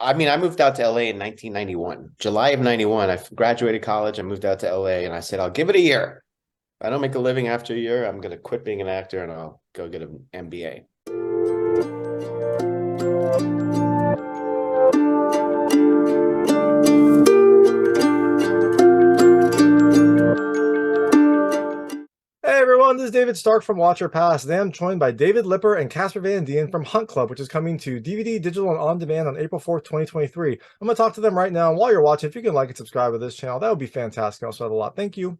I mean, I moved out to LA in 1991, July of 91. I graduated college. I moved out to LA and I said, I'll give it a year. If I don't make a living after a year, I'm going to quit being an actor and I'll go get an MBA. Hey everyone, this is David Stark from Watcher Pass. Today I'm joined by David Lipper and Casper Van Dien from Hunt Club, which is coming to DVD, digital, and on demand on April 4th, 2023. I'm going to talk to them right now. And while you're watching, if you can like and subscribe to this channel, that would be fantastic. Also, have a lot. Thank you.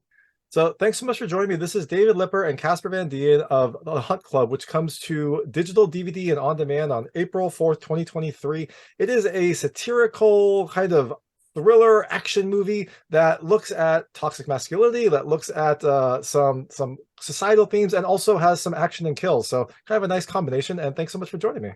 So thanks so much for joining me. This is David Lipper and Casper Van Dien of the Hunt Club, which comes to digital, DVD, and on demand on April 4th, 2023. It is a satirical kind of thriller action movie that looks at toxic masculinity, that looks at some societal themes, and also has some action and kills. So kind of a nice combination. And thanks so much for joining me.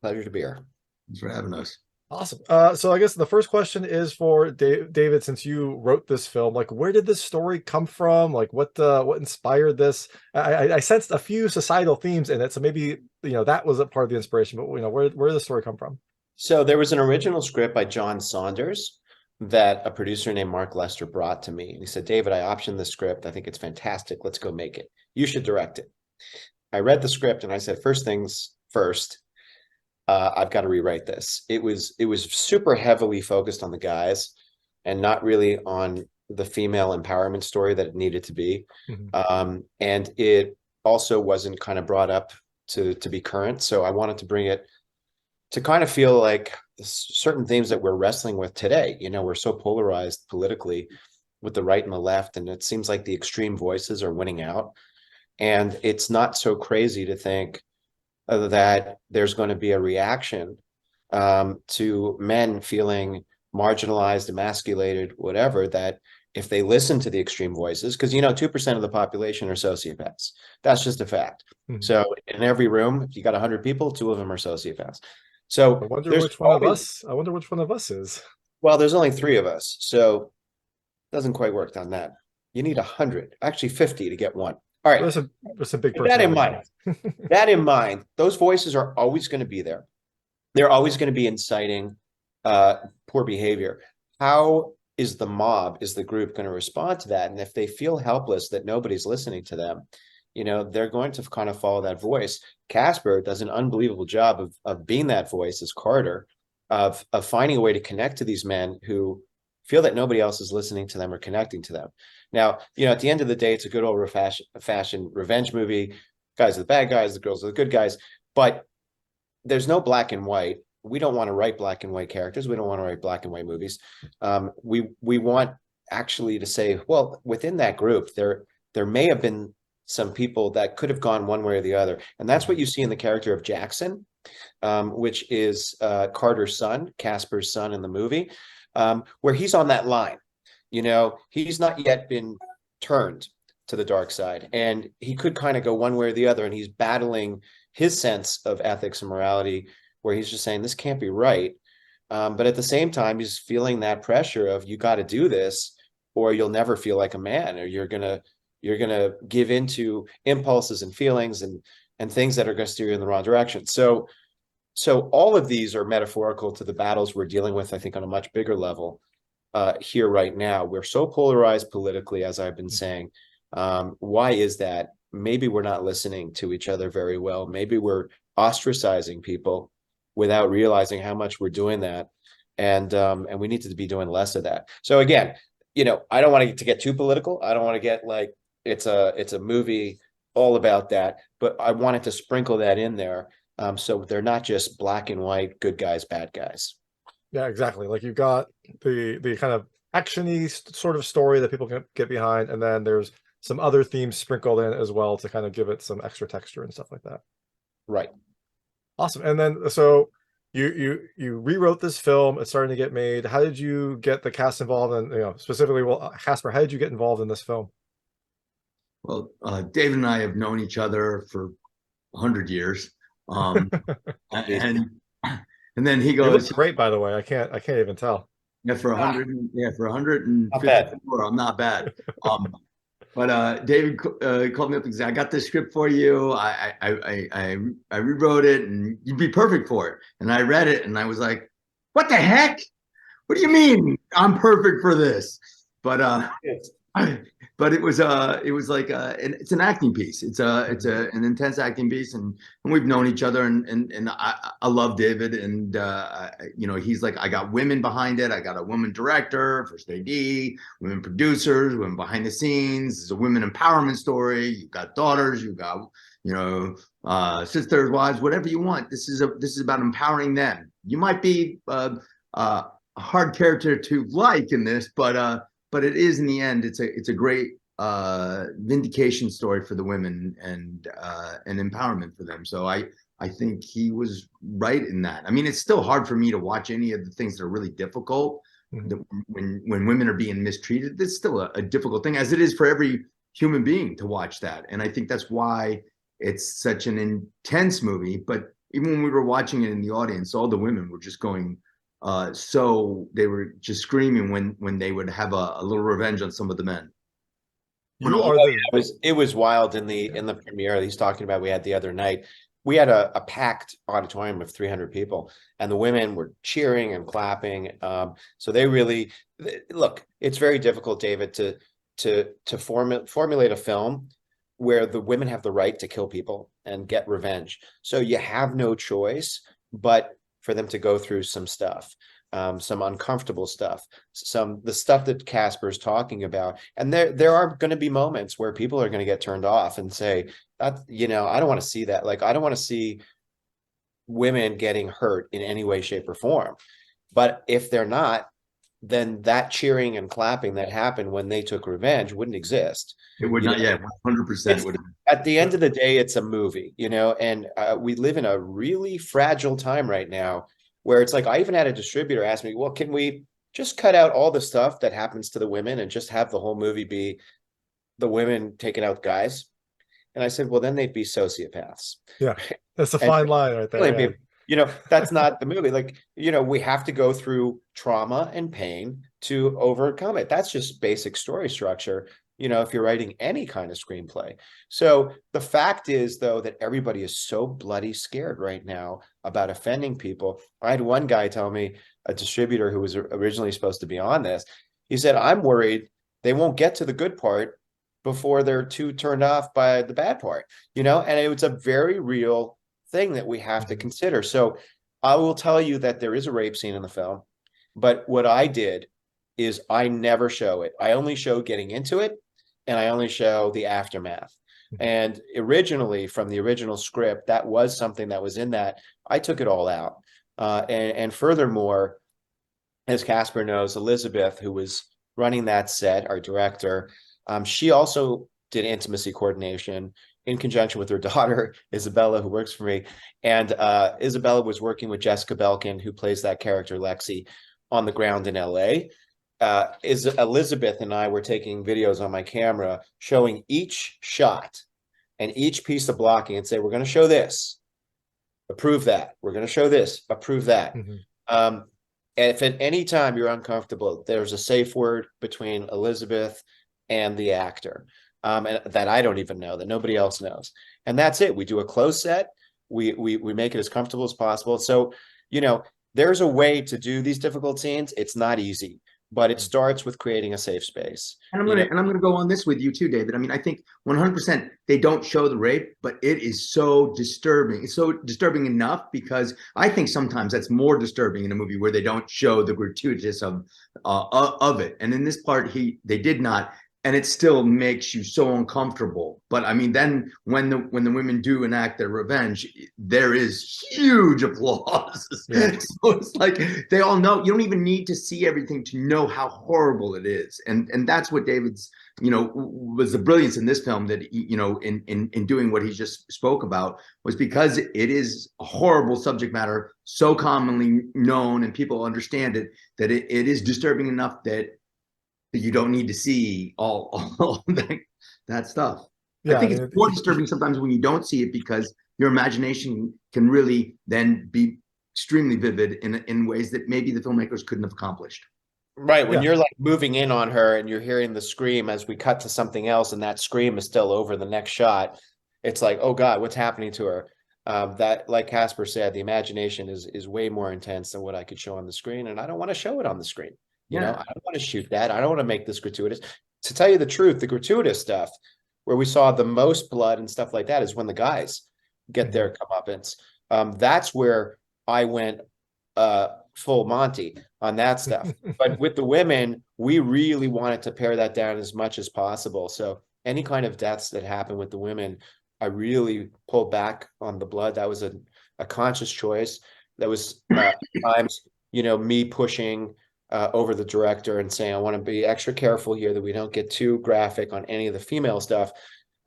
Pleasure to be here. Thanks for having us. Awesome. So I guess the first question is for David, since you wrote this film, like where did this story come from? Like what inspired this? I sensed a few societal themes in it, so maybe that was a part of the inspiration. But where did the story come from? So there was an original script by John Saunders that a producer named Mark Lester brought to me. And he said, David, I optioned the script. I think it's fantastic. Let's go make it. You should direct it. I read the script and I said, first things first, I've got to rewrite this. It was super heavily focused on the guys and not really on the female empowerment story that it needed to be. Mm-hmm. And it also wasn't kind of brought up to be current. So I wanted to bring it to kind of feel like certain themes that we're wrestling with today. We're so polarized politically with the right and the left, and it seems like the extreme voices are winning out. And it's not so crazy to think that there's going to be a reaction to men feeling marginalized, emasculated, whatever, that if they listen to the extreme voices, because 2% of the population are sociopaths. That's just a fact. Mm-hmm. So in every room, if you got 100 people, 2 of them are sociopaths. So I wonder which one of us is. Well, there's only 3 of us, so it doesn't quite work on that. You need 100, actually 50 to get one. All right. There's a big person. That in mind, those voices are always going to be there. They're always going to be inciting poor behavior. How is the mob, is the group going to respond to that? And if they feel helpless that nobody's listening to them, they're going to kind of follow that voice. Casper does an unbelievable job of being that voice as Carter, of finding a way to connect to these men who feel that nobody else is listening to them or connecting to them. Now, at the end of the day, it's a good old fashion revenge movie. Guys are the bad guys, the girls are the good guys, but there's no black and white. We don't want to write black and white characters. We don't want to write black and white movies. We want actually to say, well, within that group, there may have been some people that could have gone one way or the other. And that's what you see in the character of Jackson, which is Carter's son, Casper's son in the movie, where he's on that line. He's not yet been turned to the dark side, and he could kind of go one way or the other, and he's battling his sense of ethics and morality, where he's just saying this can't be right. But at the same time, he's feeling that pressure of you got to do this or you'll never feel like a man, or you're going to give into impulses and feelings and things that are going to steer you in the wrong direction. So all of these are metaphorical to the battles we're dealing with, I think, on a much bigger level here right now. We're so polarized politically, as I've been saying. Why is that? Maybe we're not listening to each other very well. Maybe we're ostracizing people without realizing how much we're doing that. And we need to be doing less of that. So again, I don't want to get too political. I don't want to get like, it's a movie all about that, but I wanted to sprinkle that in there. So they're not just black and white, good guys, bad guys. Yeah, exactly. Like you've got the kind of action-y sort of story that people can get behind, and then there's some other themes sprinkled in as well to kind of give it some extra texture and stuff like that. Right. Awesome. And then so you rewrote this film. It's starting to get made. How did you get the cast involved? And specifically, well, Casper, how did you get involved in this film? Well, David and I have known each other for 100 years. And then he goes, "You look great, by the way. I can't even tell." Yeah, for 100, for 154, I'm not bad. But David called me up and said, "I got this script for you. I rewrote it, and you'd be perfect for it." And I read it, and I was like, what the heck? What do you mean I'm perfect for this? But but it was like it's an acting piece. It's an intense acting piece, and we've known each other, and I love David, and you know, he's like, I got women behind it. I got a woman director, first AD, women producers, women behind the scenes. It's a women empowerment story. You've got daughters, you've got, you know, sisters, wives, whatever you want. This is about empowering them. You might be a hard character to like in this, but it is, in the end, it's a great vindication story for the women, and empowerment for them. So I think he was right in that. I mean, it's still hard for me to watch any of the things that are really difficult. When women are being mistreated, it's still a difficult thing, as it is for every human being to watch that. And I think that's why it's such an intense movie. But even when we were watching it in the audience, all the women were just going, so they were just screaming when they would have a little revenge on some of the men. It was wild in the premiere he's talking about, we had the other night. We had a packed auditorium of 300 people, and the women were cheering and clapping. So they really look. It's very difficult, David, to formulate a film where the women have the right to kill people and get revenge. So you have no choice but for them to go through some stuff, some uncomfortable stuff, the stuff that Casper's talking about. And there are going to be moments where people are going to get turned off and say, that, you know, I don't want to see that. Like, I don't want to see women getting hurt in any way, shape, or form. But if they're not, then that cheering and clapping that happened when they took revenge wouldn't exist. It would not, yeah, 100% would. At the end of the day, it's a movie, you know, and we live in a really fragile time right now where it's like, I even had a distributor ask me, well, can we just cut out all the stuff that happens to the women and just have the whole movie be the women taking out guys? And I said, well, then they'd be sociopaths. Yeah, that's a fine line right there. Yeah. You know, that's not the movie. Like, you know, we have to go through trauma and pain to overcome it. That's just basic story structure, you know, if you're writing any kind of screenplay. So the fact is, though, that everybody is so bloody scared right now about offending people. I had one guy tell me, a distributor who was originally supposed to be on this, he said, I'm worried they won't get to the good part before they're too turned off by the bad part, you know, and it was a very real thing that we have to consider. So I will tell you that there is a rape scene in the film, but what I did is I never show it. I only show getting into it, and I only show the aftermath. And originally, from the original script, that was something that was in that. I took it all out. And furthermore, as Casper knows, Elizabeth, who was running that set, our director, she also did intimacy coordination in conjunction with her daughter, Isabella, who works for me. And Isabella was working with Jessica Belkin, who plays that character, Lexi, on the ground in LA. Elizabeth and I were taking videos on my camera showing each shot and each piece of blocking and say, we're going to show this, approve that. We're going to show this, approve that. And if at any time you're uncomfortable, there's a safe word between Elizabeth and the actor. And that I don't even know, that nobody else knows. And that's it. We do a close set. We make it as comfortable as possible. So, you know, there's a way to do these difficult scenes. It's not easy, but it starts with creating a safe space. And I'm gonna go on this with you too, David. I mean, I think 100% they don't show the rape, but it is so disturbing. It's so disturbing enough because I think sometimes that's more disturbing in a movie where they don't show the gratuitous of it. And in this part, they did not. And it still makes you so uncomfortable. But I mean, then when the women do enact their revenge, there is huge applause. Yeah. So it's like they all know. You don't even need to see everything to know how horrible it is. And that's what David's, you know, was the brilliance in this film, that, you know, in doing what he just spoke about, was because it is a horrible subject matter, so commonly known, and people understand it, that it is disturbing enough that you don't need to see all that stuff. Yeah, I think it's more disturbing sometimes when you don't see it, because your imagination can really then be extremely vivid in ways that maybe the filmmakers couldn't have accomplished. Right. When you're like moving in on her and you're hearing the scream as we cut to something else, and that scream is still over the next shot, it's like, oh God, what's happening to her? that, like Casper said, the imagination is way more intense than what I could show on the screen, and I don't want to show it on the screen. You know, I don't want to shoot that. I don't want to make this gratuitous. To tell you the truth, the gratuitous stuff where we saw the most blood and stuff like that is when the guys get their comeuppance. That's where I went full Monty on that stuff. But with the women, we really wanted to pare that down as much as possible. So any kind of deaths that happen with the women, I really pulled back on the blood. That was a conscious choice. That was times, you know, me pushing over the director and saying, I want to be extra careful here that we don't get too graphic on any of the female stuff,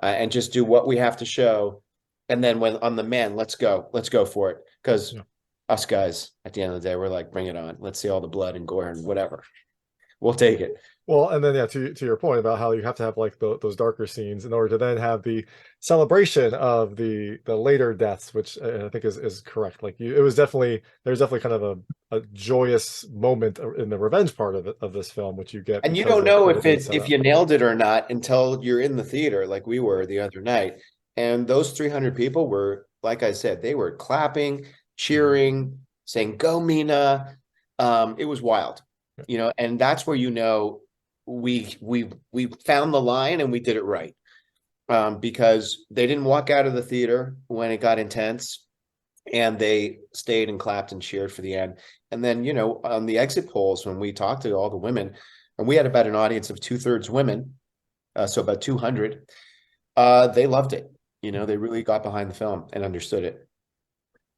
and just do what we have to show. And then when on the men, let's go for it. Because us guys, at the end of the day, we're like, bring it on. Let's see all the blood and gore and whatever. We'll take it. Well, and then to your point about how you have to have like those darker scenes in order to then have the celebration of the later deaths, which I think is correct. Like there's definitely kind of a joyous moment in the revenge part of this film, which you get. And you don't know if you nailed it or not until you're in the theater, like we were the other night. And those 300 people were, like I said, they were clapping, cheering, saying, "Go, Mena." It was wild, you know, and that's where, you know, we found the line and we did it right, because they didn't walk out of the theater when it got intense, and they stayed and clapped and cheered for the end. And then, you know, on the exit polls, when we talked to all the women, and we had about an audience of 2/3 women, so about 200, they loved it. You know, they really got behind the film and understood it.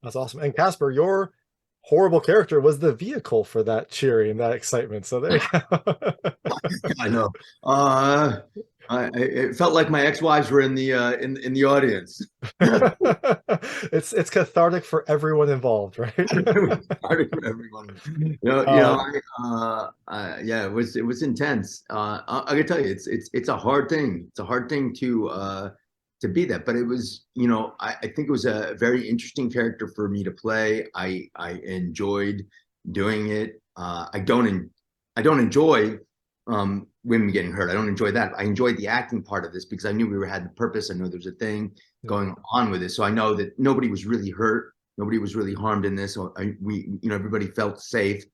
That's awesome. And Casper, your horrible character was the vehicle for that cheering and that excitement. So there you go. I know. It felt like my ex-wives were in the audience. It's cathartic for everyone involved, right? Cathartic for everyone. Yeah, it was intense. I can tell you, it's a hard thing. It's a hard thing to be that, but it was, you know, I think it was a very interesting character for me to play. I enjoyed doing it. I don't enjoy women getting hurt. I don't enjoy that. I enjoyed the acting part of this because I knew we had the purpose. I know there's a thing going on with this, so I know that nobody was really hurt. Nobody was really harmed in this. So everybody felt safe.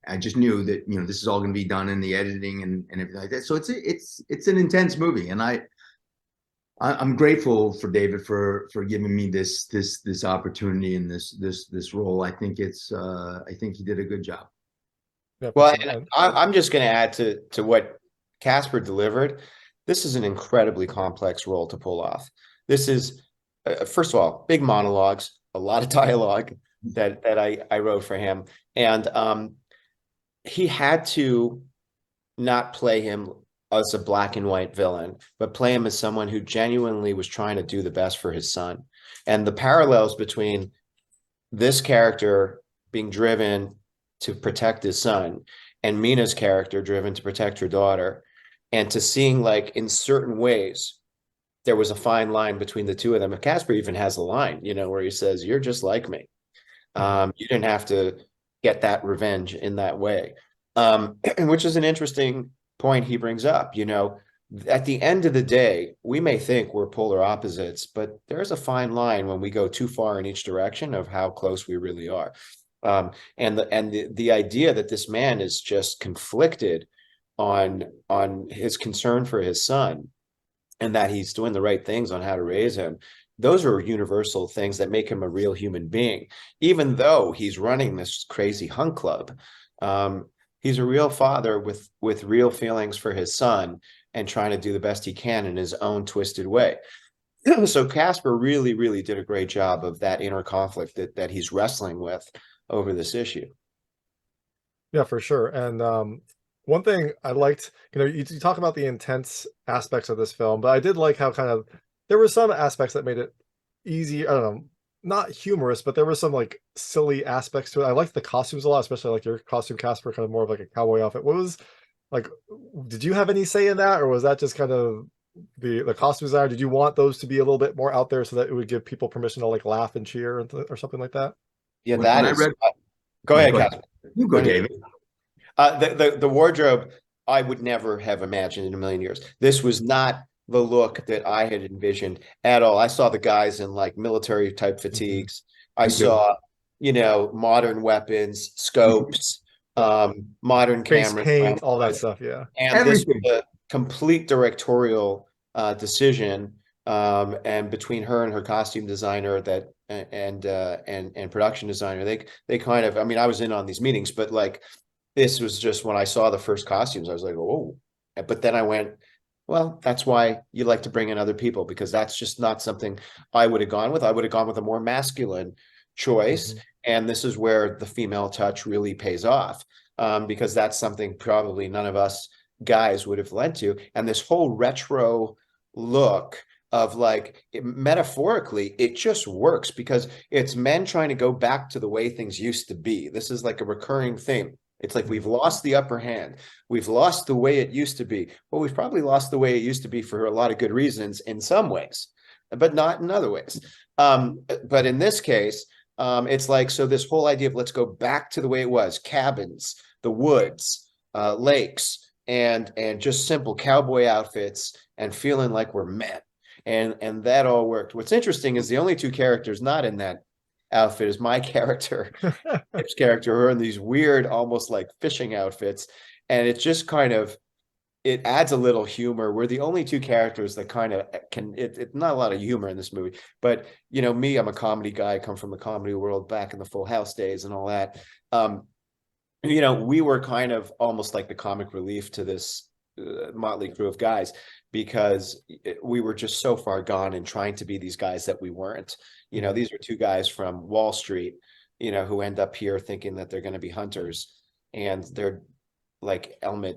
I just knew that, you know, this is all going to be done in the editing and everything like that. So it's an intense movie, and I'm grateful for David for giving me this opportunity and this role. I think he did a good job. Yeah, well, and I'm just going to add to what Casper delivered. This is an incredibly complex role to pull off. This is, first of all, big monologues, a lot of dialogue that I wrote for him, and he had to not play him as a black and white villain, but play him as someone who genuinely was trying to do the best for his son. And the parallels between this character being driven to protect his son and Mena's character driven to protect her daughter, and to seeing, like, in certain ways there was a fine line between the two of them. And Casper even has a line, you know, where he says, "You're just like me. You didn't have to get that revenge in that way," which is an interesting point he brings up. You know, at the end of the day, we may think we're polar opposites, but there's a fine line when we go too far in each direction of how close we really are. And the idea that this man is just conflicted on his concern for his son, and that he's doing the right things on how to raise him, those are universal things that make him a real human being. Even though he's running this crazy hunt club, he's a real father with real feelings for his son and trying to do the best he can in his own twisted way. So Casper really, really did a great job of that inner conflict that he's wrestling with over this issue. Yeah, for sure. And one thing I liked, you know, you talk about the intense aspects of this film, but I did like how kind of there were some aspects that made it easy. I don't know, not humorous, but there were some like silly aspects to it. I liked the costumes a lot, especially like your costume, Casper, kind of more of like a cowboy outfit. What was like, did you have any say in that, or was that just kind of the costume designer? Did you want those to be a little bit more out there so that it would give people permission to like laugh and cheer or something like that? Yeah, go ahead, Casper. You go, David. The wardrobe, I would never have imagined in a million years. This was not the look that I had envisioned at all. I saw the guys in like military type fatigues. I saw, modern weapons, scopes, modern Face cameras, paint, all that stuff. Yeah. and this was Everything. a complete directorial decision. And between her and her costume designer and production designer, they kind of, I mean, I was in on these meetings, but like this was just when I saw the first costumes, I was like, oh, but then I went, well, that's why you like to bring in other people, because that's just not something I would have gone with. I would have gone with a more masculine choice. And this is where the female touch really pays off, because that's something probably none of us guys would have led to. And this whole retro look of like, metaphorically, it just works because it's men trying to go back to the way things used to be. This is like a recurring theme. It's like we've lost the upper hand. We've lost the way it used to be. Well, we've probably lost the way it used to be for a lot of good reasons in some ways, but not in other ways. But in this case, it's like, so this whole idea of let's go back to the way it was, cabins, the woods, lakes, and just simple cowboy outfits and feeling like we're men. And that all worked. What's interesting is the only two characters not in that outfit is my character, Kipp's character, who are in these weird, almost like fishing outfits. And it's just kind of, it adds a little humor. We're the only two characters that kind of it's not a lot of humor in this movie, but me, I'm a comedy guy. I come from the comedy world back in the Full House days and all that. We were kind of almost like the comic relief to this motley crew of guys, because we were just so far gone in trying to be these guys that we weren't. These are two guys from Wall Street, who end up here thinking that they're going to be hunters, and they're like Elmer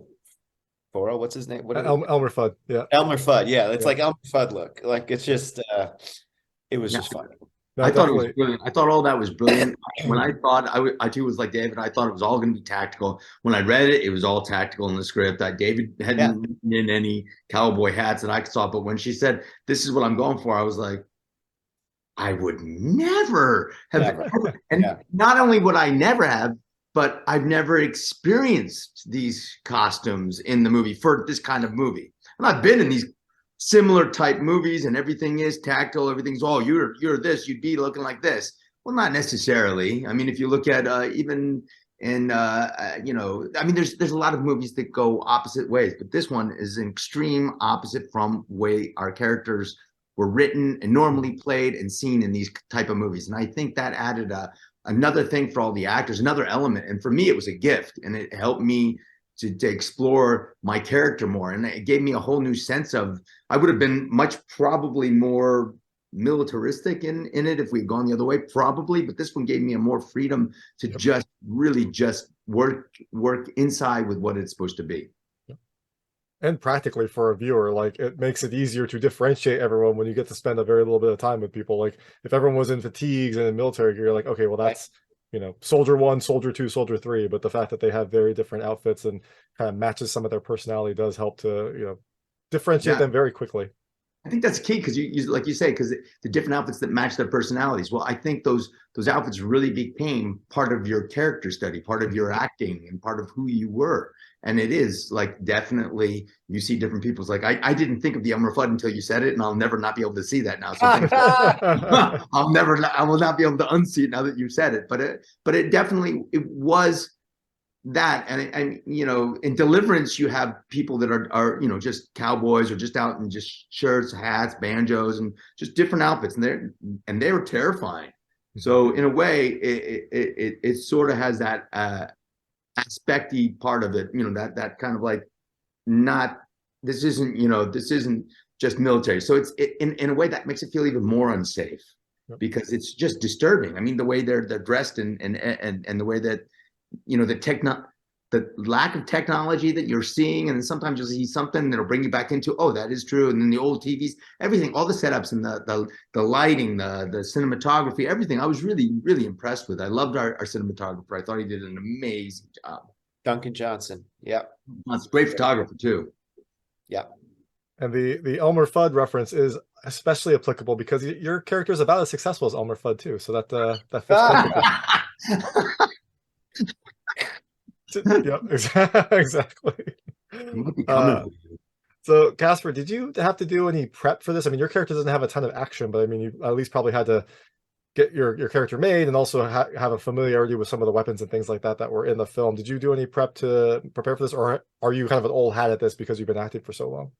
Fudd, what's his name? Elmer Fudd. Yeah. Elmer Fudd. Yeah. It's like Elmer Fudd look. Like, it's just, it was just fun. No, I thought it was definitely. brilliant. I thought all that was brilliant. When I thought I too was like David, I thought it was all going to be tactical. When I read it, it was all tactical in the script. That David hadn't written in any cowboy hats that I saw. But when she said, "This is what I'm going for," I was like, I would never have. And not only would I never have, but I've never experienced these costumes in the movie for this kind of movie. And I've been in these similar type movies and everything is tactile. Everything's, oh, you're this, you'd be looking like this. Well, not necessarily. I mean, if you look at even in, I mean, there's a lot of movies that go opposite ways, but this one is an extreme opposite from way our characters were written and normally played and seen in these type of movies. And I think that added another thing for all the actors, another element. And for me, it was a gift, and it helped me to explore my character more. And it gave me a whole new sense of, I would have been probably more militaristic in it if we'd gone the other way, probably. But this one gave me a more freedom to just really just work inside with what it's supposed to be. And practically for a viewer, like, it makes it easier to differentiate everyone when you get to spend a very little bit of time with people. Like, if everyone was in fatigues and in military gear, you're like, okay, well, that's, soldier 1, soldier 2, soldier 3. But the fact that they have very different outfits and kind of matches some of their personality does help to, differentiate them very quickly. I think that's key, because you like you say, because the different outfits that match their personalities. Well, I think those outfits really became part of your character study, part of your acting, and part of who you were. And it is like, definitely you see different people's, like, I didn't think of the Elmer Fudd until you said it, and I'll never not be able to see that now. So I will not be able to unsee it now that you've said it. But it definitely, it was that. And in Deliverance, you have people that are just cowboys or just out in just shirts, hats, banjos, and just different outfits, and they were terrifying. So in a way, it sort of has that aspecty part of it, that kind of like, not, this isn't just military. So it's in a way that makes it feel even more unsafe, because it's just disturbing. I mean, the way they're dressed and the way that, the lack of technology that you're seeing, and then sometimes you'll see something that'll bring you back into, oh, that is true. And then the old TVs, everything, all the setups and the lighting, the cinematography, everything, I was really, really impressed with. I loved our cinematographer. I thought he did an amazing job. Duncan Johnson. Yep. That's a great photographer too. Yeah. And the Elmer Fudd reference is especially applicable because your character is about as successful as Elmer Fudd too. So that fits perfectly. Yep, exactly. So, Casper, did you have to do any prep for this? I mean, your character doesn't have a ton of action, but I mean, you at least probably had to get your character made and also have a familiarity with some of the weapons and things like that were in the film. Did you do any prep to prepare for this, or are you kind of an old hat at this because you've been acting for so long?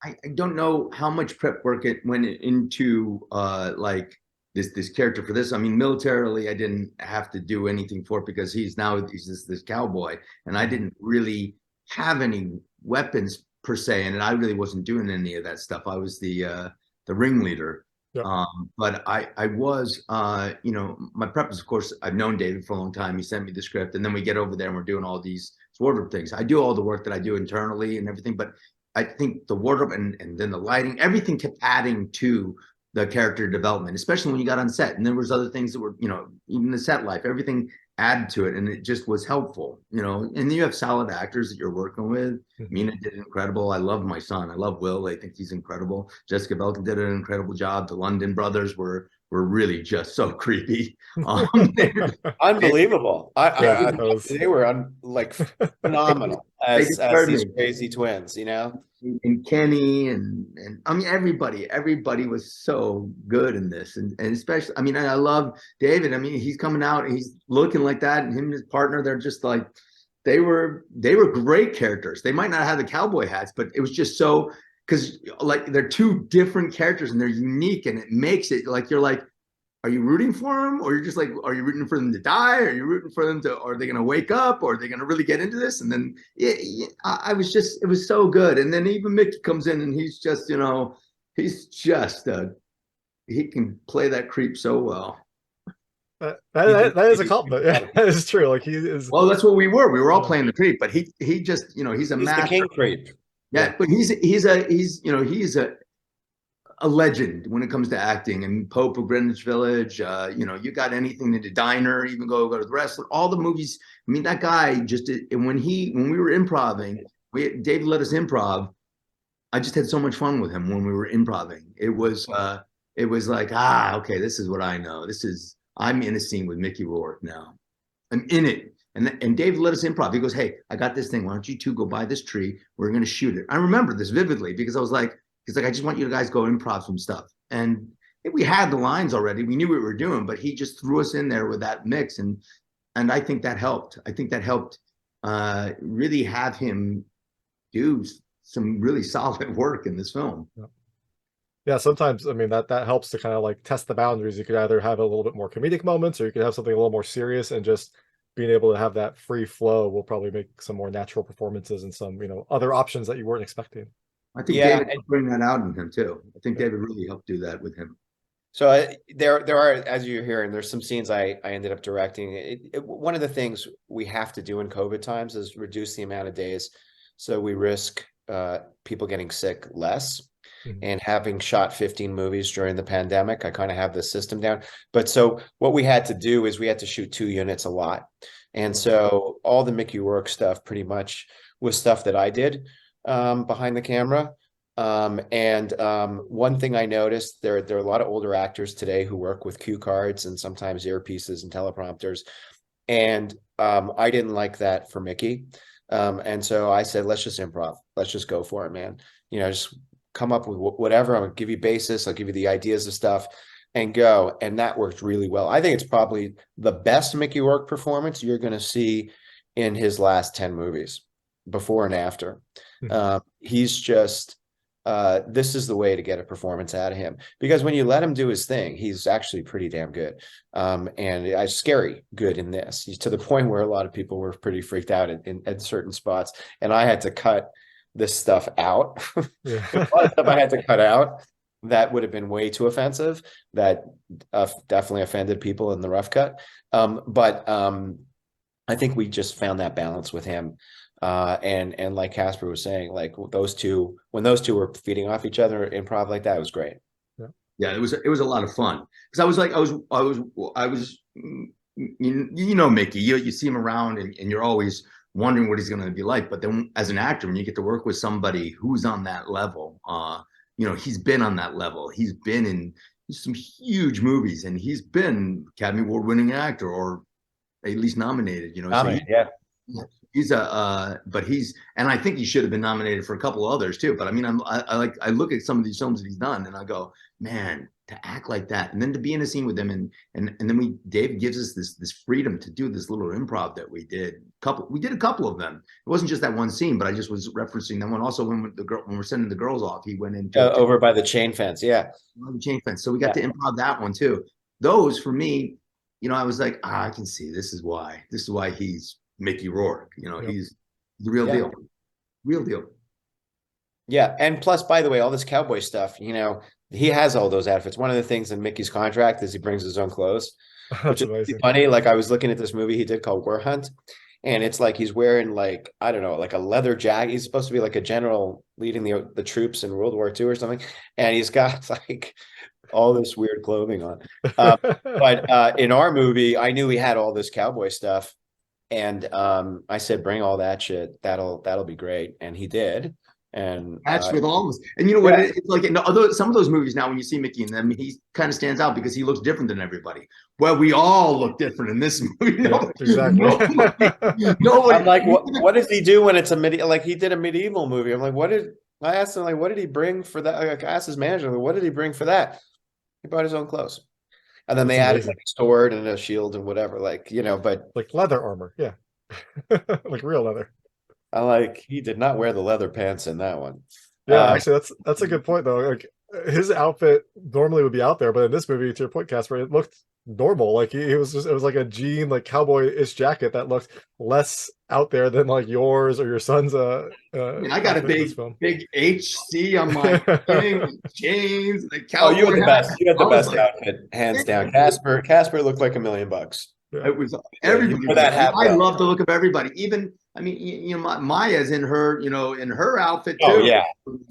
I don't know how much prep work it went into like this character for this. I mean, militarily, I didn't have to do anything for it because he's this cowboy, and I didn't really have any weapons per se, and I really wasn't doing any of that stuff. I was the ringleader. Yep. But I was you know, my prep is, of course, I've known David for a long time. He sent me the script, and then we get over there and we're doing all these wardrobe things. I do all the work that I do internally and everything, but I think the wardrobe and then the lighting, everything kept adding to the character development, especially when you got on set. And there was other things that were, you know, even the set life, everything added to it, and it just was helpful, you know. And then you have solid actors that you're working with. Mena did incredible. I love my son. I love Will. I think he's incredible. Jessica Belkin did an incredible job. The London brothers were really just so creepy. Unbelievable. Yeah, They were like phenomenal as these crazy twins, you know. And Kenny and I mean everybody was so good in this, and especially, I mean, I love David. I mean, he's coming out and he's looking like that, and him and his partner, they're just like, they were great characters. They might not have the cowboy hats, but it was just so, because like they're two different characters and they're unique, and it makes it like you're like, are you rooting for them, or you're just like, are you rooting for them to die? Are you rooting for them to, are they going to wake up, or are they going to really get into this? And then I was just, it was so good. And then even Mickey comes in and he's just, you know, he's just he can play that creep so well. That is a compliment. Yeah, that is true. Like, he is. Well, that's what we were. We were all playing the creep, but he just, you know, he's the king creep. Yeah, but he's you know, he's a legend when it comes to acting. And Pope of Greenwich Village, you know, you got anything to the diner, even go to the wrestler, all the movies. I mean, that guy just did, and when we were improving, David let us improv. I just had so much fun with him when we were improving. It was like, okay, this is what I know. I'm in a scene with Mickey Rourke now. I'm in it. And David let us improv. He goes, hey, I got this thing. Why don't you two go buy this tree? We're going to shoot it. I remember this vividly because I was like, he's like, I just want you guys to go improv some stuff. And we had the lines already. We knew what we were doing, but he just threw us in there with that mix. And I think that helped. I think that helped really have him do some really solid work in this film. Yeah, sometimes, I mean, that helps to kind of like test the boundaries. You could either have a little bit more comedic moments, or you could have something a little more serious, and just being able to have that free flow will probably make some more natural performances and some, you know, other options that you weren't expecting. I think David bring that out in him too. I think David really helped do that with him. So there are, as you're hearing, there's some scenes I ended up directing. One of the things we have to do in COVID times is reduce the amount of days, so we risk people getting sick less. And having shot 15 movies during the pandemic, I kind of have the system down. But so what we had to do is we had to shoot 2 units a lot. And so all the Mickey Rourke stuff pretty much was stuff that I did behind the camera. One thing I noticed, there are a lot of older actors today who work with cue cards and sometimes earpieces and teleprompters. And I didn't like that for Mickey. And so I said, let's just improv. Let's just go for it, man. You know, just come up with whatever. I'm gonna give you basis. I'll give you the ideas of stuff and go. And that worked really well. I think it's probably the best Mickey Rourke performance you're going to see in his last 10 movies, before and after. He's just, this is the way to get a performance out of him, because when you let him do his thing, he's actually pretty damn good. And scary good in this. He's to the point where a lot of people were pretty freaked out at certain spots. And I had to cut this stuff out. Yeah. A lot of stuff I had to cut out that would have been way too offensive, that definitely offended people in the rough cut. But I think we just found that balance with him. And like Casper was saying, like when those two were feeding off each other, improv like that, it was great. Yeah, it was a lot of fun, because I was you know Mickey, you see him around and you're always wondering what he's going to be like. But then as an actor, when you get to work with somebody who's on that level, you know, he's been on that level. He's been in some huge movies, and he's been Academy Award winning actor, or at least nominated, you know. So He's and I think he should have been nominated for a couple of others too. But I mean, I look at some of these films that he's done, and I go, man, to act like that, and then to be in a scene with him, and then Dave gives us this freedom to do this little improv that we did. We did a couple of them. It wasn't just that one scene, but I just was referencing that one. Also, when we're sending the girls off, he went into over by the chain fence. Yeah, the chain fence. So we got to improv that one too. Those for me, I was like, I can see this is why he's Mickey Rourke. He's the real deal. Real deal. Yeah. And plus, by the way, all this cowboy stuff, he has all those outfits. One of the things in Mickey's contract is he brings his own clothes, which is amazing. Funny. Like I was looking at this movie he did called War Hunt, and it's like he's wearing like, I don't know, like a leather jacket. He's supposed to be like a general leading the troops in World War II or something. And he's got like all this weird clothing on. But in our movie, I knew he had all this cowboy stuff. And I said, bring all that shit. That'll be great. And he did. And matched with all of us. And you know what? It's like some of those movies now, when you see Mickey in them, he kind of stands out because he looks different than everybody. Well, we all look different in this movie. Exactly. Nobody. I'm like, what does he do when it's a like he did a medieval movie? I'm like, I asked him, like, what did he bring for that? Like, I asked his manager, like, what did he bring for that? He brought his own clothes. And then they added like a sword and a shield and whatever, but like leather armor, yeah. Like real leather. I like he did not wear the leather pants in that one. Yeah, actually that's a good point though. Like his outfit normally would be out there, but in this movie, to your point, Casper, it looked normal. Like it was like a jean, like cowboy-ish jacket that looked less out there than like yours or your son's I got a big HC on my thing, chains, the cowboy. Oh, you had the best. You had the best outfit, hands down. Casper looked like $1 million. Yeah. It was everybody. I love the look of everybody. Even Maya's in her outfit too. Oh yeah,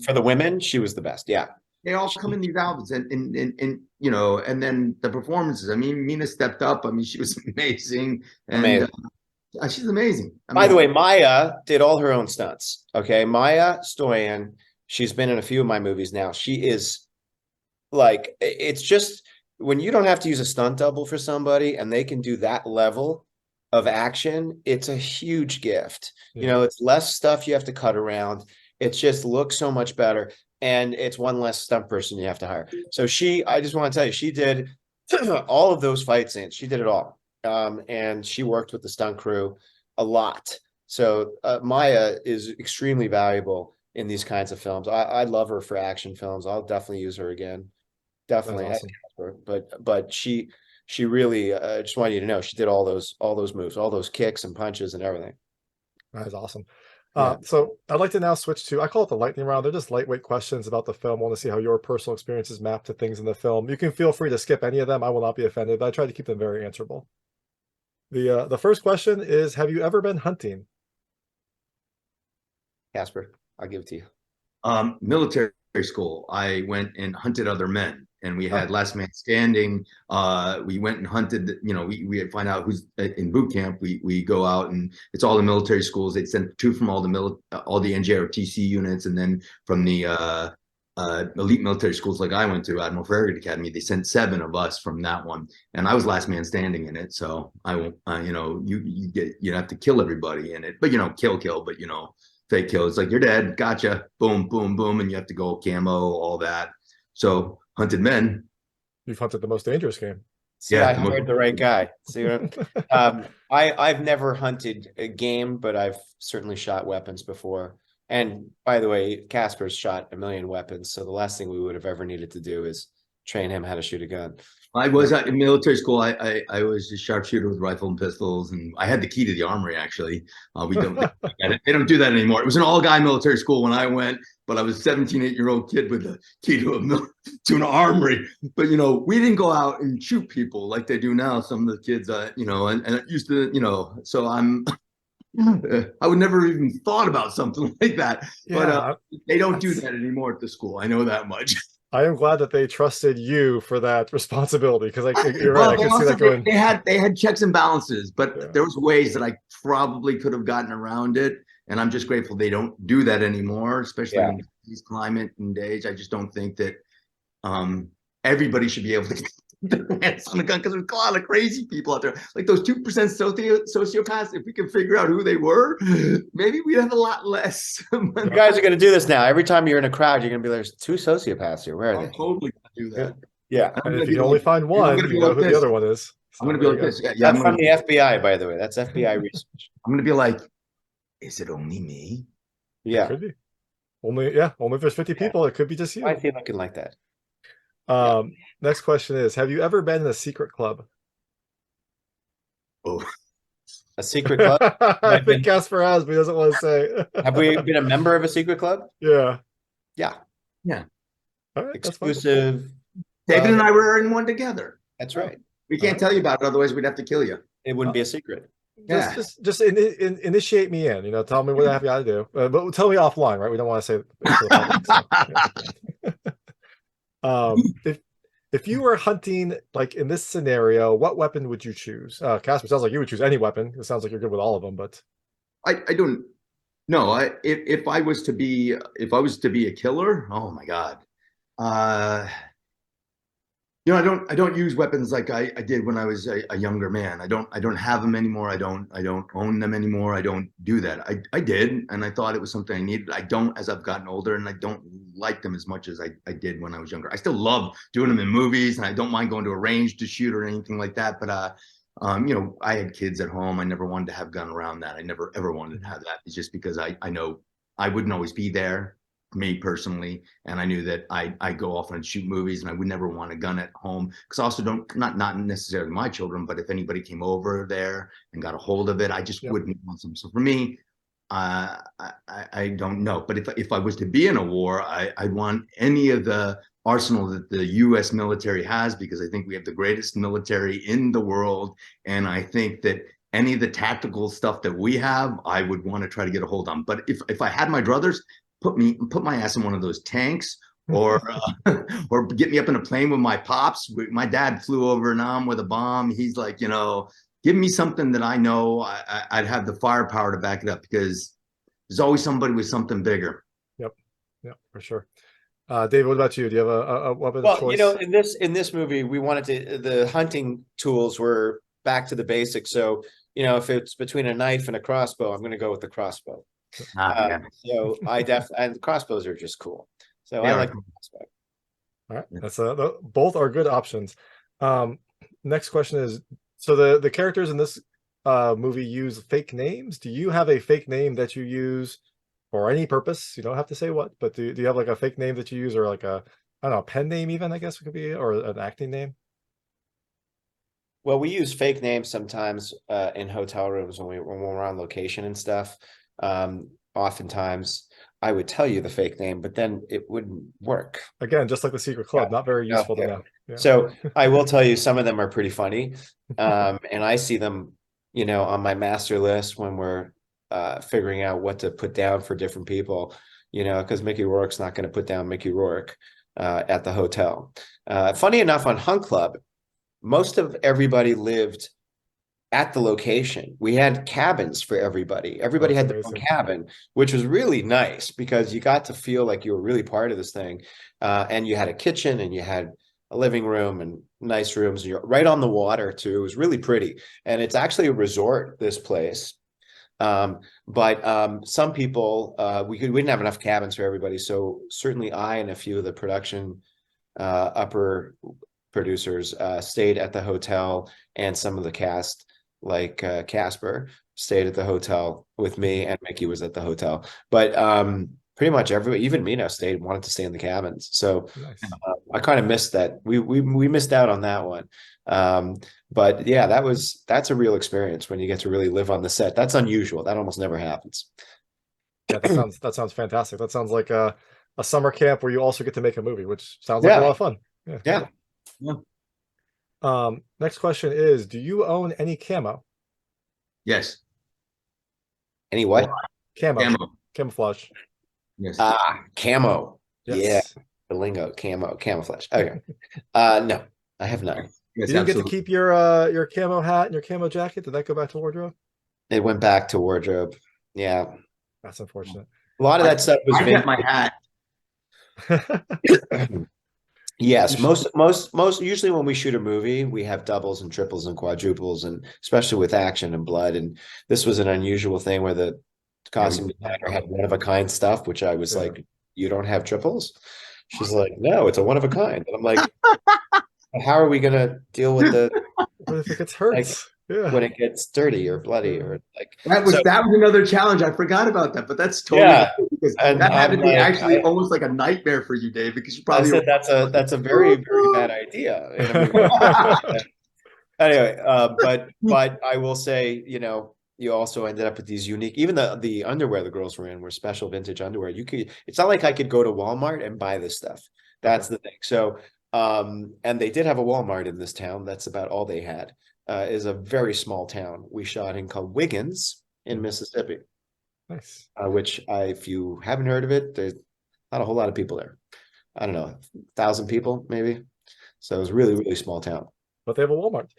for the women, she was the best. Yeah, they all come in these outfits, and then the performances. I mean, Mena stepped up. I mean, she was amazing, and she's amazing. By the way, Maya did all her own stunts. Okay, Maya Stojan. She's been in a few of my movies now. She is like, it's just when you don't have to use a stunt double for somebody and they can do that level of action, it's a huge gift. Yeah. It's less stuff you have to cut around. It just looks so much better. And it's one less stunt person you have to hire. So I just want to tell you, she did all of those fight scenes. She did it all. And she worked with the stunt crew a lot. So Maya is extremely valuable in these kinds of films. I love her for action films. I'll definitely use her again. Definitely. Awesome. But she really, I just want you to know, she did all those moves, all those kicks and punches and everything. That is awesome. So I'd like to now switch to, I call it the lightning round. They're just lightweight questions about the film. I want to see how your personal experiences map to things in the film. You can feel free to skip any of them. I will not be offended, but I try to keep them very answerable. The first question is, have you ever been hunting? Casper, I'll give it to you. Military school. I went and hunted other men. And we had Last Man Standing. We went and hunted. We find out who's in boot camp. We go out, and it's all the military schools. They sent 2 from all the NJROTC units, and then from the elite military schools like I went to, Admiral Farragut Academy. They sent 7 of us from that one, and I was last man standing in it. So I won't. You have to kill everybody in it, but kill, but fake kill. It's like you're dead. Gotcha. Boom, boom, boom, and you have to go camo, all that. So. Hunted men. You've hunted the most dangerous game. See, I hired the right guy. See what I've never hunted a game, but I've certainly shot weapons before. And by the way, Casper's shot 1 million weapons. So the last thing we would have ever needed to do is train him how to shoot a gun. I was in military school. I was a sharpshooter with rifle and pistols, and I had the key to the armory. Actually, they don't do that anymore. It was an all-guy military school when I went, but I was a 8-year-old kid with the key to an armory. But we didn't go out and shoot people like they do now. Some of the kids, and it used to, So I would never even thought about something like that. Yeah, but they don't do that anymore at the school. I know that much. I am glad that they trusted you for that responsibility, because you're right. I can see that going. They had checks and balances, but there was ways that I probably could have gotten around it, and I'm just grateful they don't do that anymore, especially in these climate and age. I just don't think that everybody should be able to their hands on a gun because there's a lot of crazy people out there. Like those 2% sociopaths, if we could figure out who they were, maybe we'd have a lot less. You guys are going to do this now. Every time you're in a crowd, you're going to be, there's 2 sociopaths here. Where are I'm they? totally gonna do that. Yeah. And if you can only find one, you know who the other one is. I'm gonna be like this. Yeah, That's from the FBI, by the way. That's FBI research. I'm gonna be like, is it only me? Yeah. Could be. Only if there's 50 people, it could be just you. Why is he looking like that? Next question is, have you ever been in a secret club? Oh. A secret club? I think Casper has, but he doesn't want to say. Have we been a member of a secret club? Yeah. Yeah. All right, exclusive. David and I were in one together. That's right. We can't tell you about it, otherwise we'd have to kill you. It wouldn't be a secret. Just initiate me in. Tell me what I have got to do. But tell me offline, right? We don't want to say it to the public, if you were hunting, like in this scenario, what weapon would you choose? Casper, sounds like you would choose any weapon. It sounds like you're good with all of them, but I don't know. If I was to be a killer, oh my God. I don't use weapons like I did when I was a younger man. I don't have them anymore. I don't own them anymore. I don't do that. I did, and I thought it was something I needed. I don't as I've gotten older, and I don't like them as much as I did when I was younger. I still love doing them in movies, and I don't mind going to a range to shoot or anything like that. But I had kids at home. I never wanted to have a gun around that. I never ever wanted to have that. It's just because I know I wouldn't always be there, me personally, and I knew that I go off and shoot movies, and I would never want a gun at home, because I also don't, not necessarily my children, but if anybody came over there and got a hold of it, I just wouldn't want them. So for me, I don't know. But if I was to be in a war, I'd want any of the arsenal that the U.S. military has, because I think we have the greatest military in the world, and I think that any of the tactical stuff that we have, I would want to try to get a hold on. But if I had my druthers, put my ass in one of those tanks, or get me up in a plane with my pops. My dad flew over Nam with a bomb. He's like, give me something that I know I'd have the firepower to back it up, because there's always somebody with something bigger. Yep, for sure. David, what about you? Do you have a weapon of choice? In this movie, we wanted the hunting tools were back to the basics. So, if it's between a knife and a crossbow, I'm going to go with the crossbow. So and crossbows are just cool. So I like the crossbow. All right, that's both are good options. Next question is, so the characters in this movie use fake names. Do you have a fake name that you use for any purpose? You don't have to say what, but do you have like a fake name that you use, or like a pen name even, I guess it could be, or an acting name? Well, we use fake names sometimes in hotel rooms when we're on location and stuff. Oftentimes I would tell you the fake name, but then it wouldn't work. Again, just like the secret club, not very useful to know. So I will tell you, some of them are pretty funny. And I see them, on my master list when we're figuring out what to put down for different people, because Mickey Rourke's not going to put down Mickey Rourke at the hotel. Funny enough, on Hunt Club, most of everybody lived at the location. We had cabins for everybody. Everybody had their own cabin, which was really nice, because you got to feel like you were really part of this thing. And you had a kitchen, and you had a living room and nice rooms. You're right on the water too. It was really pretty. And it's actually a resort, this place. But some people, we didn't have enough cabins for everybody. So certainly I and a few of the production upper producers stayed at the hotel, and some of the cast, like Casper, stayed at the hotel with me, and Mickey was at the hotel. But pretty much everybody, even Mena, wanted to stay in the cabins. So nice. I kind of missed that. We missed out on that one. But yeah, that's a real experience when you get to really live on the set. That's unusual. That almost never happens. Yeah, that sounds fantastic. That sounds like a summer camp where you also get to make a movie, which sounds like a lot of fun. Yeah. Next question is, do you own any camo? Yes. Any what? Camouflage. Yes. Camo. Yes. Yeah. The lingo, camouflage. Okay. No, I have none. Yes, you didn't get to keep your camo hat and your camo jacket? Did that go back to wardrobe? It went back to wardrobe. Yeah. That's unfortunate. A lot of that stuff was I got my hat. Yes, most usually when we shoot a movie, we have doubles and triples and quadruples, and especially with action and blood. And this was an unusual thing where the Yeah, costume designer had one of a kind stuff, which I was Yeah. like, "You don't have triples?" She's like, "No, it's a one of a kind." And I'm like, "How are we gonna deal with the What if it gets like hurts? Yeah. when it gets dirty or bloody or like?" that So was another challenge. I forgot about that, but that's totally yeah, true, because and that had to I'm be like, actually almost like a nightmare for you, Dave, because you I probably said that's a very very bad idea in a movie. Anyway, but I will say, you also ended up with these unique, even the underwear the girls were in were special vintage underwear. It's not like I could go to Walmart and buy this stuff. That's the thing. So, and they did have a Walmart in this town. That's about all they had. Is a very small town. We shot in called Wiggins in Mississippi, Nice. which if you haven't heard of it, there's not a whole lot of people there. I don't know, 1,000 people maybe. So it was really, really small town. But they have a Walmart.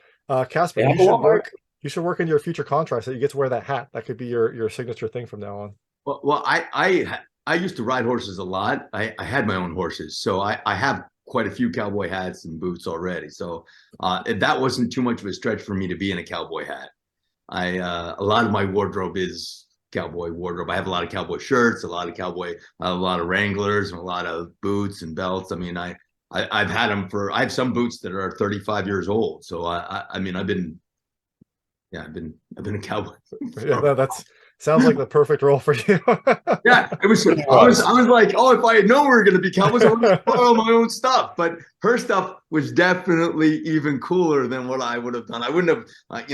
Casper, They have you a should Walmart. work. You should work in your future contracts that you get to wear that hat. That could be your signature thing from now on. Well, I used to ride horses a lot. I had my own horses, so I have quite a few cowboy hats and boots already. So that wasn't too much of a stretch for me to be in a cowboy hat. A lot of my wardrobe is cowboy wardrobe. I have a lot of cowboy shirts, a lot of Wranglers, and a lot of boots and belts. I mean, I've had them I have some boots that are 35 years old. So I mean, I've been a cowboy. Yeah, that's sounds like the perfect role for you. Yeah, it was. I was like, oh, if I had known we were going to be cowboys, I would have spoiled my own stuff. But her stuff was definitely even cooler than what I would have done. I wouldn't have,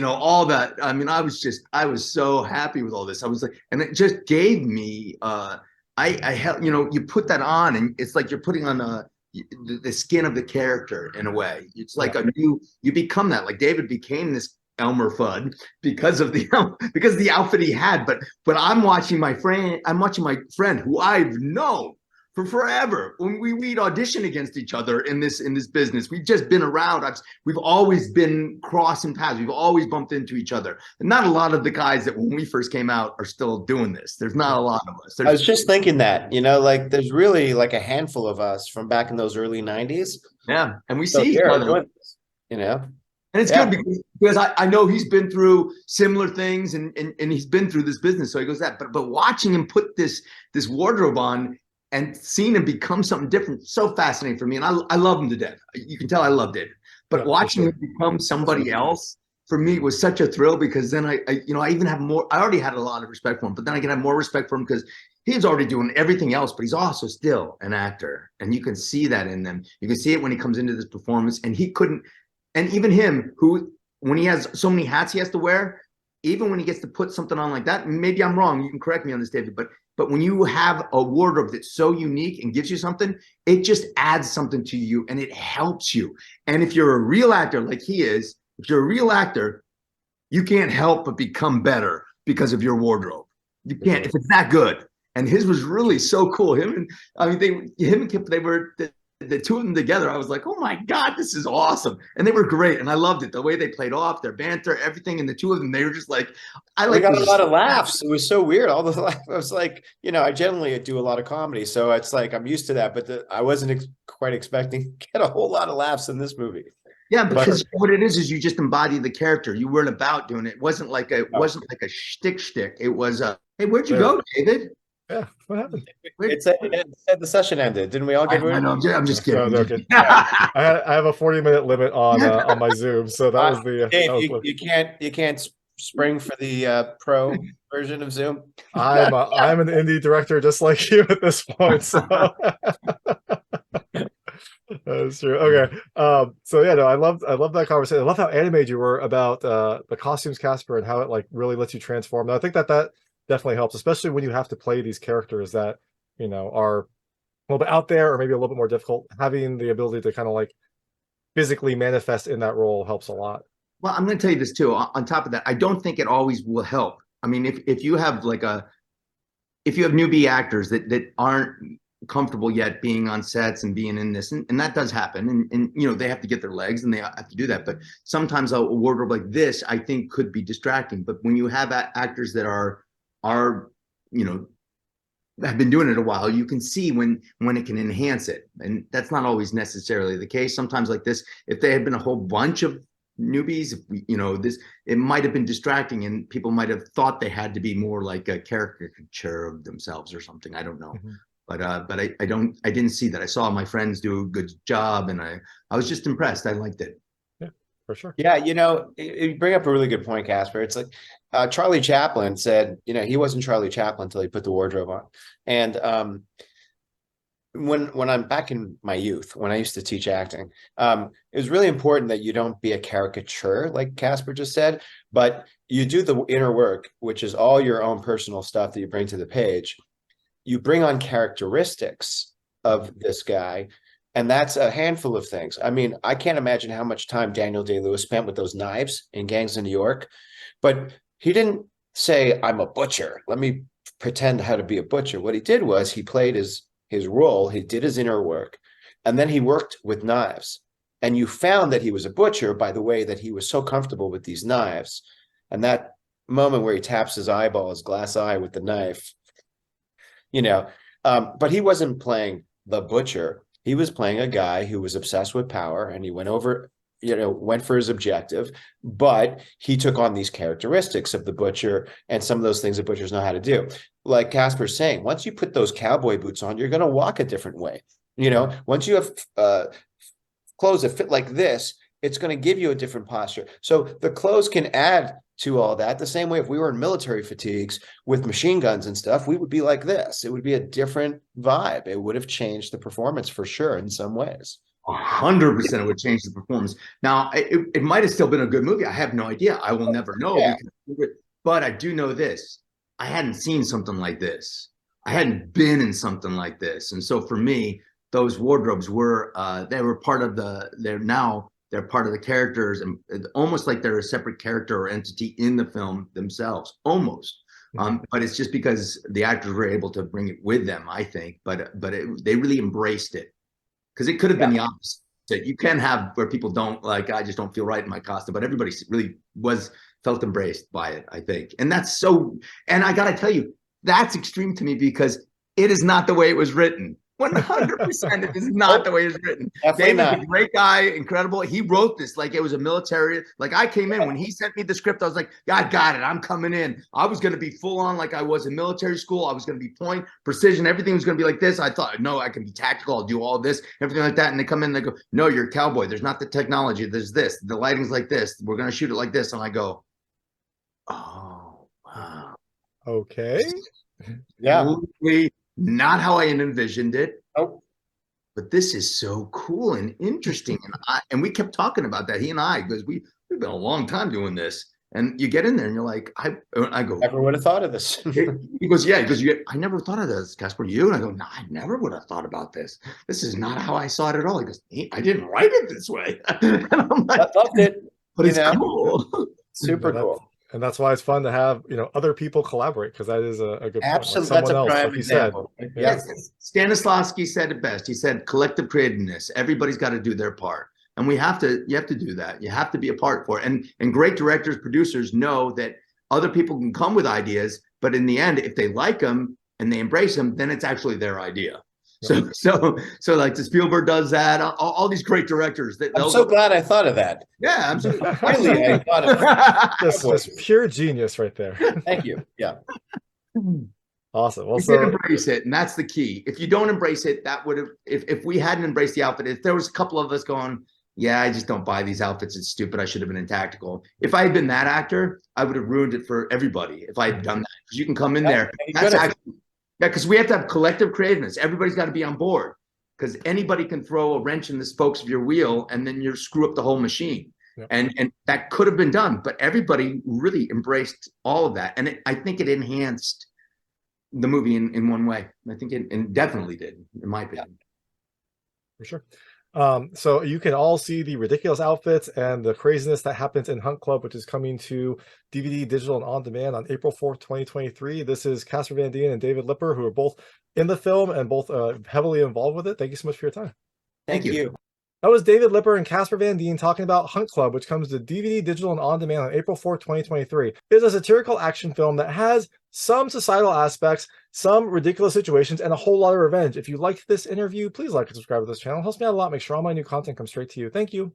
all that. I mean, I was so happy with all this. I was like, and it just gave me. I held, you put that on, and it's like you're putting on the skin of the character in a way. It's like you become that. Like David became this Elmer Fudd because of the outfit he had. But I'm watching my friend who I've known for forever. When we'd audition against each other in this business, we've just been around. We've always been crossing paths. We've always bumped into each other. And not a lot of the guys that when we first came out are still doing this. There's not a lot of us. I was just thinking that, like there's really like a handful of us from back in those early 90s. Yeah, and we So see each other. And it's good because I know he's been through similar things and he's been through this business. So he goes that. But watching him put this wardrobe on and seeing him become something different, so fascinating for me. And I love him to death. You can tell I love David. But watching him become somebody else for me was such a thrill, because then I even have more. I already had a lot of respect for him, but then I can have more respect for him because he's already doing everything else, but he's also still an actor. And you can see that in them. You can see it when he comes into this performance, and he couldn't. And even him, who, when he has so many hats he has to wear, even when he gets to put something on like that, maybe I'm wrong, you can correct me on this, David, but when you have a wardrobe that's so unique and gives you something, it just adds something to you and it helps you. And if you're a real actor like he is, if you're a real actor, you can't help but become better because of your wardrobe. You can't, if it's that good. And his was really so cool. Him and Kipp, they were the two of them together. I was like, oh my God, this is awesome. And they were great. And I loved it. The way they played off, their banter, everything. And the two of them, they were just like, we got a lot of laughs. It was so weird. All the laughs. I was like, I generally do a lot of comedy, so it's like I'm used to that. But I wasn't quite expecting to get a whole lot of laughs in this movie. Yeah, because what it is you just embody the character. You weren't about doing it. It wasn't like a shtick. It was hey, where'd you go, David? Yeah, what happened? It said the session ended. Didn't we all get I know, I'm just kidding. No, okay. I have a 40-minute limit on my Zoom, so that was the. Dave, you can't spring for the pro version of Zoom. I'm an indie director just like you at this point, so that's true. Okay, so yeah, no, I love that conversation. I love how animated you were about the costumes, Casper, and how it like really lets you transform. And I think that definitely helps, especially when you have to play these characters that are a little bit out there or maybe a little bit more difficult. Having the ability to kind of like physically manifest in that role helps a lot. Well, I'm going to tell you this too. On top of that, I don't think it always will help. I mean, if you have newbie actors that aren't comfortable yet being on sets and being in this, and that does happen, and they have to get their legs and they have to do that. But sometimes a wardrobe like this, I think, could be distracting. But when you have actors that are have been doing it a while, you can see when it can enhance it, and that's not always necessarily the case. Sometimes like this, if they had been a whole bunch of newbies, if we, this, it might have been distracting, and people might have thought they had to be more like a caricature of themselves or something. I don't know. But I didn't see that. I saw my friends do a good job, and I was just impressed. I liked it. Yeah, for sure. Yeah, you bring up a really good point, Casper. It's like Charlie Chaplin said, he wasn't Charlie Chaplin until he put the wardrobe on. And when I'm back in my youth, when I used to teach acting, it was really important that you don't be a caricature, like Casper just said, but you do the inner work, which is all your own personal stuff that you bring to the page. You bring on characteristics of this guy, and that's a handful of things. I mean, I can't imagine how much time Daniel Day-Lewis spent with those knives in Gangs of New York, but he didn't say, I'm a butcher. Let me pretend how to be a butcher. What he did was he played his role, he did his inner work, and then he worked with knives. And you found that he was a butcher by the way that he was so comfortable with these knives. And that moment where he taps his eyeball, his glass eye with the knife, but he wasn't playing the butcher. He was playing a guy who was obsessed with power, and he went for his objective, but he took on these characteristics of the butcher and some of those things that butchers know how to do. Like Casper's saying, once you put those cowboy boots on, you're going to walk a different way. Once you have clothes that fit like this, it's going to give you a different posture. So the clothes can add to all that. The same way if we were in military fatigues with machine guns and stuff, we would be like this. It would be a different vibe. It would have changed the performance for sure in some ways. 100% it would change the performance. Now, it might have still been a good movie. I have no idea. I will never know. Yeah. But I do know this. I hadn't seen something like this. I hadn't been in something like this. And so for me, those wardrobes were, they were part of they're part of the characters, and almost like they're a separate character or entity in the film themselves, almost. But it's just because the actors were able to bring it with them, I think. But they really embraced it, because it could have been the opposite. You can have where people don't like, I just don't feel right in my costume, but everybody really felt embraced by it, I think. And that's so, and I got to tell you, that's extreme to me, because it is not the way it was written. 100% it is not the way it's written. David's a great guy, incredible. He wrote this like it was a military. Like I came in when he sent me the script, I was like, yeah, I got it. I'm coming in. I was going to be full on like I was in military school. I was going to be point, precision. Everything was going to be like this. I thought, no, I can be tactical. I'll do all this, everything like that. And they come in and they go, no, you're a cowboy. There's not the technology. There's this. The lighting's like this. We're going to shoot it like this. And I go, oh, wow. Okay. Yeah. Not how I envisioned it. Oh, but this is so cool and interesting. And we kept talking about that, he and I, because we've been a long time doing this. And you get in there and you're like, I go, never would have thought of this. He goes, yeah, because I never thought of this, Casper, you? And I go, no, I never would have thought about this. This is not how I saw it at all. He goes, I didn't write it this way. And I'm like, I loved it. But it's cool. Super cool. And that's why it's fun to have, other people collaborate, because that is a good point. Absolutely. That's a prime example. Yes. Stanislavski said it best. He said, collective creativeness. Everybody's got to do their part. And you have to do that. You have to be a part for it. And great directors, producers know that other people can come with ideas, but in the end, if they like them and they embrace them, then it's actually their idea. So like the Spielberg does that. All these great directors. I'm so glad I thought of that. Yeah, absolutely. Finally, I thought of just pure genius right there. Thank you. Yeah. Awesome. Well, we did embrace it, and that's the key. If you don't embrace it, that would have. If we hadn't embraced the outfit, if there was a couple of us going, yeah, I just don't buy these outfits. It's stupid. I should have been in tactical. If I had been that actor, I would have ruined it for everybody. If I had done that, because you can come in there. That's actually. Yeah, because we have to have collective creativeness. Everybody's got to be on board, because anybody can throw a wrench in the spokes of your wheel and then you screw up the whole machine. Yep. And that could have been done, but everybody really embraced all of that. And I think it enhanced the movie in one way. I think it definitely did, in my opinion. For sure. So you can all see the ridiculous outfits and the craziness that happens in Hunt Club, which is coming to DVD, digital, and on demand on April 4th, 2023. This is Casper Van Dien and David Lipper, who are both in the film and both heavily involved with it. Thank you so much for your time. Thank you. That was David Lipper and Casper Van Dien talking about Hunt Club, which comes to DVD, digital, and on demand on April 4th, 2023. It is a satirical action film that has some societal aspects, some ridiculous situations, and a whole lot of revenge. If you liked this interview, please like and subscribe to this channel. It helps me out a lot. Make sure all my new content comes straight to you. Thank you.